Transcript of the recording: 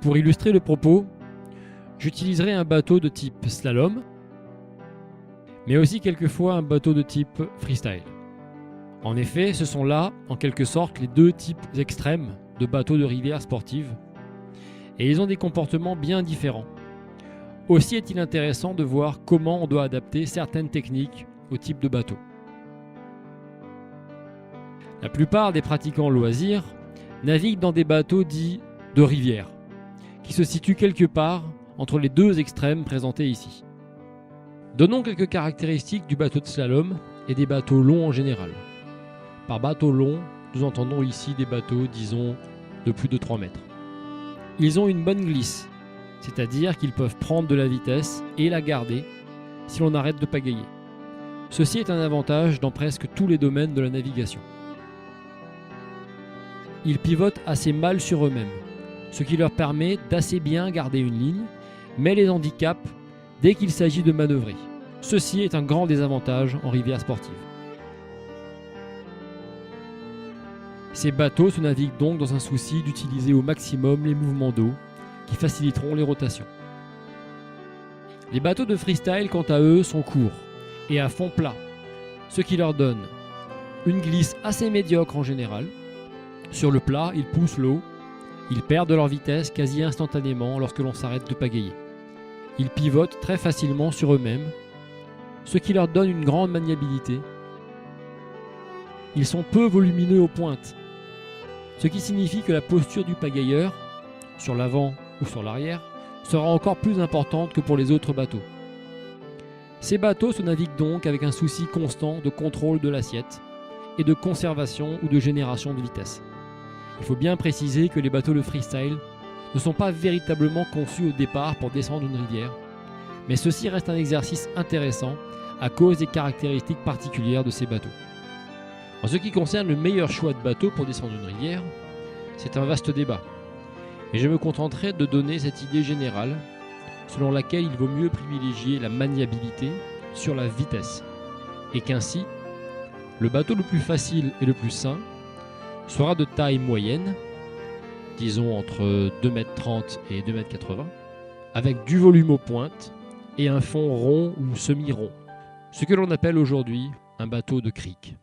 Pour illustrer le propos, j'utiliserai un bateau de type slalom, mais aussi quelquefois un bateau de type freestyle. En effet, ce sont là, en quelque sorte, les deux types extrêmes de bateaux de rivière sportive, et ils ont des comportements bien différents. Aussi est-il intéressant de voir comment on doit adapter certaines techniques au type de bateau. La plupart des pratiquants loisirs naviguent dans des bateaux dits de rivière, qui se situent quelque part entre les deux extrêmes présentés ici. Donnons quelques caractéristiques du bateau de slalom et des bateaux longs en général. Par bateau long, nous entendons ici des bateaux, disons, de plus de 3 mètres. Ils ont une bonne glisse, c'est-à-dire qu'ils peuvent prendre de la vitesse et la garder si l'on arrête de pagayer. Ceci est un avantage dans presque tous les domaines de la navigation. Ils pivotent assez mal sur eux-mêmes, ce qui leur permet d'assez bien garder une ligne, mais les handicape dès qu'il s'agit de manœuvrer. Ceci est un grand désavantage en rivière sportive. Ces bateaux se naviguent donc dans un souci d'utiliser au maximum les mouvements d'eau qui faciliteront les rotations. Les bateaux de freestyle, quant à eux, sont courts et à fond plat, ce qui leur donne une glisse assez médiocre en général. Sur le plat, ils poussent l'eau, ils perdent leur vitesse quasi instantanément lorsque l'on s'arrête de pagayer. Ils pivotent très facilement sur eux-mêmes, ce qui leur donne une grande maniabilité. Ils sont peu volumineux aux pointes, ce qui signifie que la posture du pagayeur, sur l'avant ou sur l'arrière, sera encore plus importante que pour les autres bateaux. Ces bateaux se naviguent donc avec un souci constant de contrôle de l'assiette et de conservation ou de génération de vitesse. Il faut bien préciser que les bateaux de freestyle ne sont pas véritablement conçus au départ pour descendre une rivière, mais ceci reste un exercice intéressant à cause des caractéristiques particulières de ces bateaux. En ce qui concerne le meilleur choix de bateau pour descendre une rivière, c'est un vaste débat, et je me contenterai de donner cette idée générale selon laquelle il vaut mieux privilégier la maniabilité sur la vitesse, et qu'ainsi, le bateau le plus facile et le plus sain sera de taille moyenne, disons entre 2,30 m et 2,80 m, avec du volume aux pointes et un fond rond ou semi-rond, ce que l'on appelle aujourd'hui un bateau de crique.